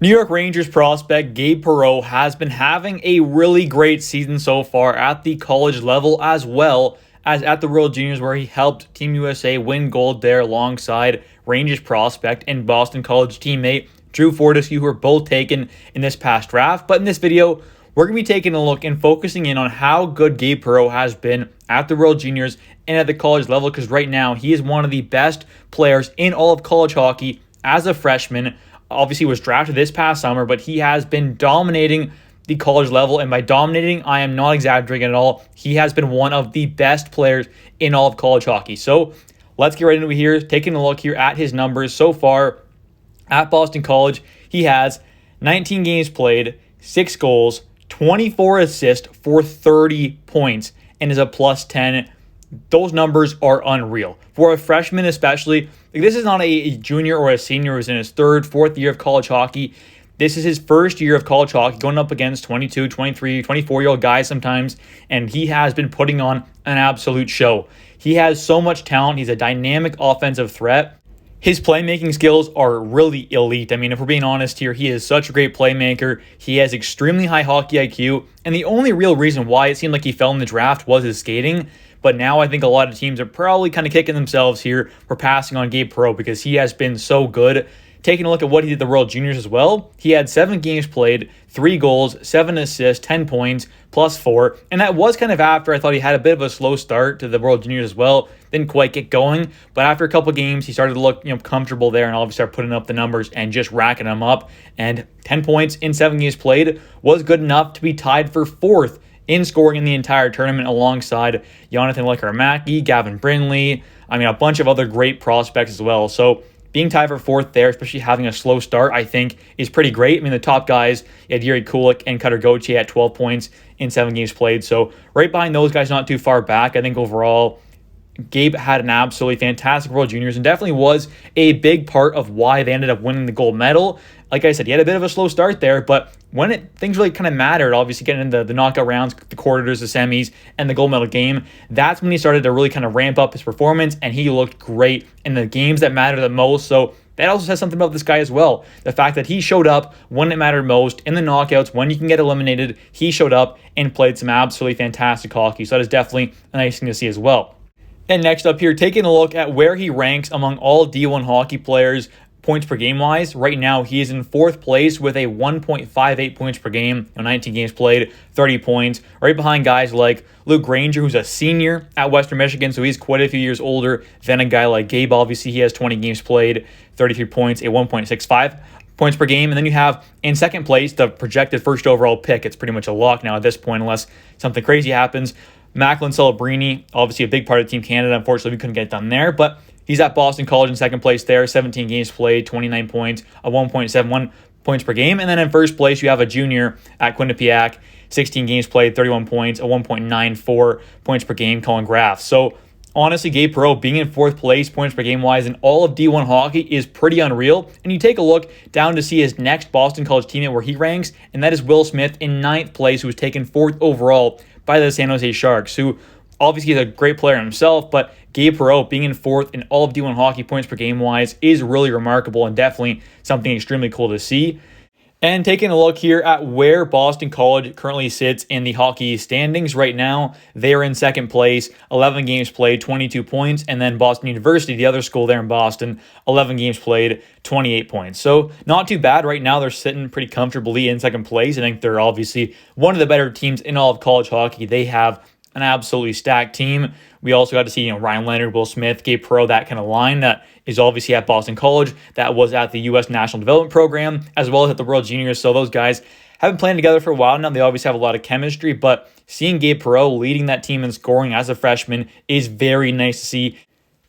New York Rangers prospect Gabe Perreault has been having a really great season so far at the college level as well as at the World Juniors, where he helped Team USA win gold there alongside Rangers prospect and Boston College teammate Drew Fortescue, who were both taken in this past draft. But in this video, we're going to be taking a look and focusing in on how good Gabe Perreault has been at the World Juniors and at the college level, because right now he is one of the best players in all of college hockey as a freshman. Obviously was drafted this past summer, but he has been dominating the college level. And by dominating, I am not exaggerating at all. He has been one of the best players in all of college hockey. So let's get right into it here. Taking a look here at his numbers so far at Boston College. He has 19 games played, 6 goals, 24 assists for 30 points, and is a plus 10. Those numbers are unreal. For a freshman especially, this is not a junior or a senior who's in his third, fourth year of college hockey. This is his first year of college hockey, going up against 22, 23, 24-year-old guys sometimes, and he has been putting on an absolute show. He has so much talent. He's a dynamic offensive threat. His playmaking skills are really elite. I mean, if we're being honest here, he is such a great playmaker. He has extremely high hockey IQ, and the only real reason why it seemed like he fell in the draft was his skating. But now I think a lot of teams are probably kind of kicking themselves here for passing on Gabe Perreault because he has been so good. Taking a look at what he did at the World Juniors as well, he had 7 games played, 3 goals, 7 assists, 10 points, plus 4. And that was kind of after I thought he had a bit of a slow start to the World Juniors as well. Didn't quite get going. But after a couple games, he started to look comfortable there and obviously started putting up the numbers and just racking them up. And 10 points in 7 games played was good enough to be tied for 4th in scoring in the entire tournament alongside Jonathan Lekkerimäki, Gavin Brindley, a bunch of other great prospects as well. So being tied for 4th there, especially having a slow start, I think is pretty great. The top guys, you had Yuri Kulik and Cutter Gauthier at 12 points in 7 games played. So right behind those guys, not too far back. I think overall, Gabe had an absolutely fantastic World Juniors and definitely was a big part of why they ended up winning the gold medal. Like I said, he had a bit of a slow start there, but when things really kind of mattered, obviously getting into the knockout rounds, the quarters, the semis, and the gold medal game, that's when he started to really kind of ramp up his performance, and he looked great in the games that mattered the most. So that also says something about this guy as well. The fact that he showed up when it mattered most, in the knockouts, when you can get eliminated, he showed up and played some absolutely fantastic hockey. So that is definitely a nice thing to see as well. And next up here, taking a look at where he ranks among all D1 hockey players points per game wise. Right now, he is in 4th place with a 1.58 points per game, 19 games played, 30 points, right behind guys like Luke Granger, who's a senior at Western Michigan, so he's quite a few years older than a guy like Gabe. Obviously, he has 20 games played, 33 points, a 1.65 points per game. And then you have in 2nd place the projected first overall pick. It's pretty much a lock now at this point, unless something crazy happens. Macklin Celebrini, obviously a big part of Team Canada. Unfortunately, we couldn't get it done there, but he's at Boston College in 2nd place there, 17 games played, 29 points, a 1.71 points per game. And then in 1st place, you have a junior at Quinnipiac, 16 games played, 31 points, a 1.94 points per game, Colin Graff. So honestly, Gabe Perreault being in 4th place points per game wise in all of D1 hockey is pretty unreal. And you take a look down to see his next Boston College teammate where he ranks, and that is Will Smith in 9th place, who was taken 4th overall by the San Jose Sharks, who obviously is a great player himself, but Gabe Perreault being in 4th in all of D1 hockey points per game wise is really remarkable and definitely something extremely cool to see. And taking a look here at where Boston College currently sits in the hockey standings right now, they are in 2nd place, 11 games played, 22 points, and then Boston University, the other school there in Boston, 11 games played, 28 points. So not too bad. Right now they're sitting pretty comfortably in 2nd place. I think they're obviously one of the better teams in all of college hockey. They have an absolutely stacked team. We also got to see, Ryan Leonard, Will Smith, Gabe Perreault, that kind of line that is obviously at Boston College, that was at the U.S. National Development Program, as well as at the World Juniors. So those guys have been playing together for a while now. They obviously have a lot of chemistry, but seeing Gabe Perreault leading that team in scoring as a freshman is very nice to see.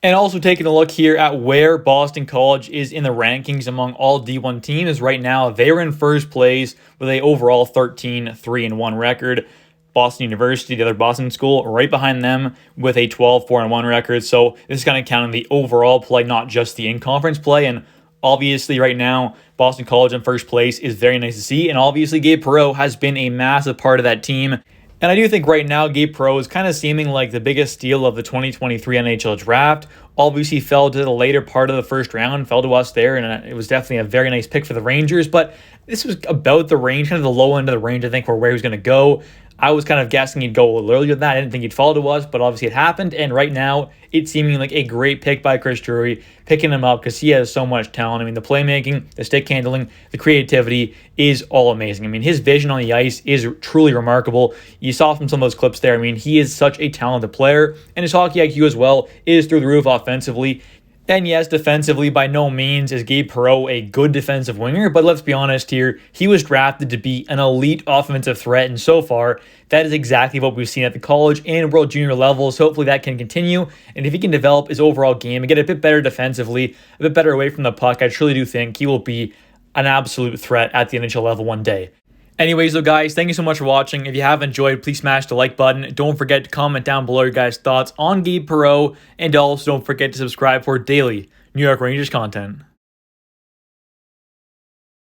And also taking a look here at where Boston College is in the rankings among all D1 teams. Right now, they're in 1st place with a overall 13-3-1 record. Boston University, the other Boston school, right behind them with a 12-4-1 record. So this is kind of counting the overall play, not just the in-conference play. And obviously right now, Boston College in 1st place is very nice to see. And obviously Gabe Perreault has been a massive part of that team. And I do think right now Gabe Perreault is kind of seeming like the biggest steal of the 2023 NHL draft. Obviously fell to the later part of the first round, fell to us there, and it was definitely a very nice pick for the Rangers. But this was about the range, kind of the low end of the range, I think, for where he was going to go. I was kind of guessing he'd go a little earlier than that. I didn't think he'd fall to us, but obviously it happened. And right now, it's seeming like a great pick by Chris Drury, picking him up because he has so much talent. I mean, the playmaking, the stick handling, the creativity is all amazing. I mean, his vision on the ice is truly remarkable. You saw from some of those clips there. I mean, he is such a talented player, and his hockey IQ as well is through the roof offensively. And yes, defensively, by no means is Gabe Perreault a good defensive winger, but let's be honest here, he was drafted to be an elite offensive threat, and so far, that is exactly what we've seen at the college and world junior levels. Hopefully that can continue, and if he can develop his overall game and get a bit better defensively, a bit better away from the puck, I truly do think he will be an absolute threat at the NHL level one day. Anyways, though, guys, thank you so much for watching. If you have enjoyed, please smash the like button. Don't forget to comment down below your guys' thoughts on Gabe Perreault, and also don't forget to subscribe for daily New York Rangers content.